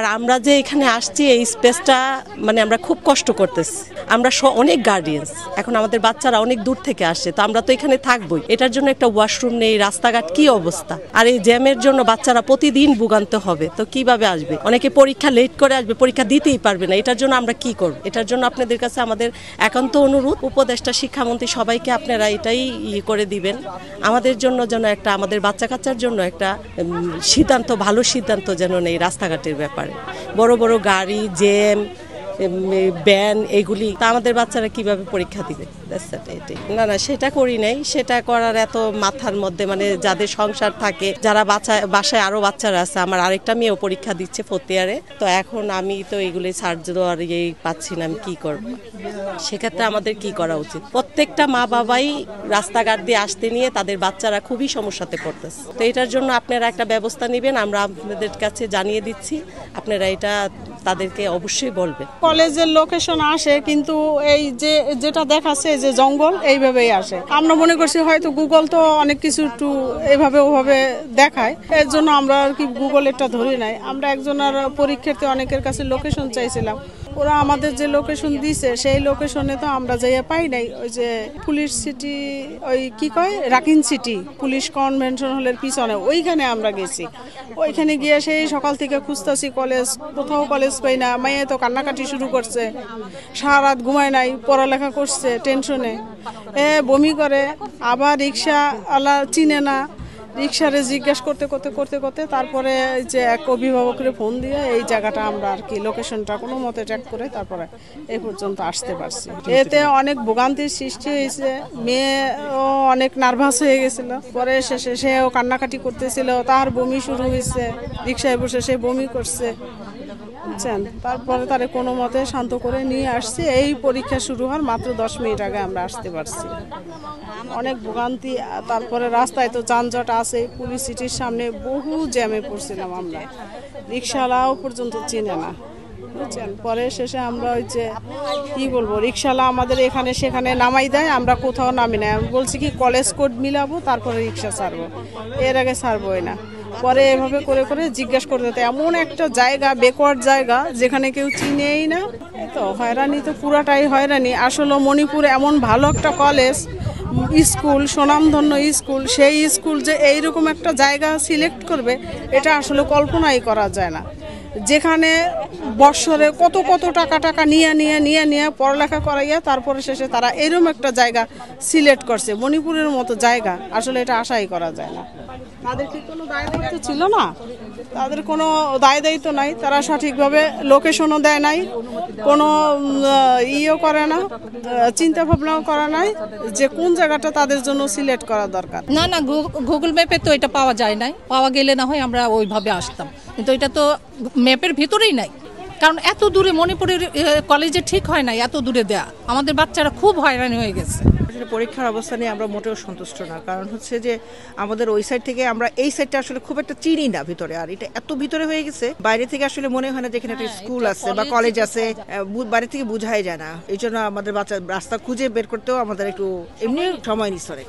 আর আমরা যে এখানে আসছি এই স্পেসটা মানে আমরা খুব কষ্ট করতেছি। আমরা অনেক গার্ডিয়ানস, এখন আমাদের বাচ্চারা অনেক দূর থেকে আসে, তো আমরা তো এখানে থাকবোই। এটার জন্য একটা ওয়াশরুম নেই, রাস্তাঘাট কি অবস্থা। আর এই জ্যামের জন্য বাচ্চারা প্রতিদিন ভোগান্তে হবে, তো কিভাবে আসবে? অনেকে পরীক্ষা লেট করে আসবে, পরীক্ষা দিতেই পারবে না। এটার জন্য আমরা কি করব? এটার জন্য আপনাদের কাছে আমাদের একান্ত অনুরোধ, উপদেষ্টা, শিক্ষামন্ত্রী সবাইকে আপনারা এটাই করে দিবেন আমাদের জন্য, যেন একটা আমাদের বাচ্চা কাচ্চার জন্য একটা সিদ্ধান্ত, ভালো সিদ্ধান্ত যেন নেই রাস্তাঘাটের ব্যাপারে। বড় বড় গাড়ি, জ্যাম, ব্যান, এগুলি তা আমাদের বাচ্চারা কিভাবে পরীক্ষা দিবে? না না, সেটা করি নাই। সেটা করার এত মাথার মধ্যে, মানে যাদের সংসার থাকে, যারা বাসায় আরো বাচ্চারা আছে, আমার আরেকটা মেয়েও পরীক্ষা দিচ্ছে 4th ইয়ারে, তো এখন আমি তো এগুলি ছাড় দেওয়ার পাচ্ছি না, আমি কি করব? সেক্ষেত্রে আমাদের কি করা উচিত? প্রত্যেকটা মা বাবাই রাস্তাঘাট দিয়ে আসতে নিয়ে তাদের বাচ্চারা খুবই সমস্যাতে পড়তেছে। তো এটার জন্য আপনারা একটা ব্যবস্থা নেবেন, আমরা আপনাদের কাছে জানিয়ে দিচ্ছি, আপনারা এটা তাদেরকে অবশ্যই বলবেন। কলেজের লোকেশন আসে, কিন্তু এই যেটা দেখাচ্ছে যে জঙ্গল, এইভাবেই আসে। আমরা মনে করছি হয়তো গুগল তো অনেক কিছু একটু এভাবে ওভাবে দেখায়, এর জন্য আমরা আর কি গুগল এটা ধরি নাই। আমরা একজনের পরীক্ষার্থী অনেকের কাছে লোকেশন চাইছিলাম, ওরা আমাদের যে লোকেশন দিছে সেই লোকেশনে তো আমরা যাইয়া পাই নাই। ওই যে পুলিশ সিটি, ওই কি কয়, রাকিন সিটি পুলিশ কনভেনশন হলের পিছনে, ওইখানে আমরা গেছি। ওইখানে গিয়ে সেই সকাল থেকে খুঁজতেছি কলেজ, কোথাও কলেজ পাই না। মাইয়া তো কান্নাকাটি শুরু করছে, সারা রাত ঘুমায় নাই, পড়ালেখা করছে টেনশনে, বমি করে। আবার রিক্সা আলা চিনে না, রিক্সারে জিজ্ঞেস করতে করতে করতে করতে তারপরে যে এক অভিভাবকের ফোন দিয়ে এই জায়গাটা আমরা আর কি লোকেশনটা কোনো মতে ট্র্যাক করে তারপরে এই পর্যন্ত আসতে পারছি। এতে অনেক ভোগান্তির সৃষ্টি হয়েছে, মেয়েও অনেক নার্ভাস হয়ে গেছিল, পরে শেষে সেও কান্নাকাটি করতেছিল, তার বমি শুরু হয়েছে, রিক্সায় বসে সে বমি করছে, বুঝছেন। তারপরে তারে কোনো মতে শান্ত করে নিয়ে আসছি। এই পরীক্ষা শুরু হওয়ার মাত্র 10 মিনিট আগে আমরা আসতে পারছি। অনেক ভোগান্তি, তারপরে রাস্তায় তো যানজট আছে, পুলিশ সিটির সামনে বহু জ্যামে পড়ছিলাম আমরা, রিক্সাওয়ালাও পর্যন্ত চিনে না, বুঝছেন। পরে শেষে আমরা ওই যে কি বলবো, রিক্সাওয়ালা আমাদের এখানে সেখানে নামাই দেয়, আমরা কোথাও নামি না। আমি বলছি কি কলেজ কোড মিলাবো তারপরে রিক্সা ছাড়বো, এর আগে ছাড়বোই না। পরে এভাবে করে করে জিজ্ঞাসা করতে, এমন একটা জায়গা, বেকওয়ার্ড জায়গা, যেখানে কেউ চিনেই না। তো হয়রানি তো পুরাটাই হয়রানি। আসলে মণিপুর এমন ভালো একটা কলেজ, স্কুল, সুনামধন্য স্কুল, সেই স্কুল যে এইরকম একটা জায়গা সিলেক্ট করবে, এটা আসলে কল্পনাই করা যায় না। যেখানে বৎসরে কত কত টাকা নিয়ে পড়ালেখা করাইয়া তারপরে শেষে তারা এরকম একটা জায়গা সিলেক্ট করছে, মণিপুরের মতো জায়গা, আসলে এটা আশাই করা যায় না। তাদের কি কোনো দায় দায়িত্ব ছিল না? তাদের কোনো দায় দায়িত্ব নাই, তারা সঠিকভাবে লোকেশনও দেয় নাই, কোনো ইয়েও করে না, চিন্তা ভাবনাও করা নাই যে কোন জায়গাটা তাদের জন্য সিলেক্ট করা দরকার। না না, গুগল ম্যাপে তো এটা পাওয়া যায় নাই, পাওয়া গেলে না হয় আমরা ওইভাবে আসতাম, কিন্তু এটা তো ম্যাপের ভিতরেই নাই। কারণ এত দূরে মণিপুরের কলেজে ঠিক হয় নাই, এত দূরে দেয়া, আমাদের বাচ্চারা খুব হয়রানি হয়ে গেছে। পরীক্ষার অবস্থা নিয়ে আমরা মোটেও সন্তুষ্ট না, কারণ হচ্ছে যে আমাদের ওই সাইড থেকে আমরা এই সাইডটা আসলে খুব একটা চিনি না ভিতরে, আর এটা এত ভিতরে হয়ে গেছে, বাইরে থেকে আসলে মনে হয় না যেখানে একটা স্কুল আছে বা কলেজ আছে, বাইরে থেকে বোঝাই যায় না। এই জন্য আমাদের বাচ্চা রাস্তা খুঁজে বের করতেও আমাদের একটু এমনি সময় নিচ্ছে।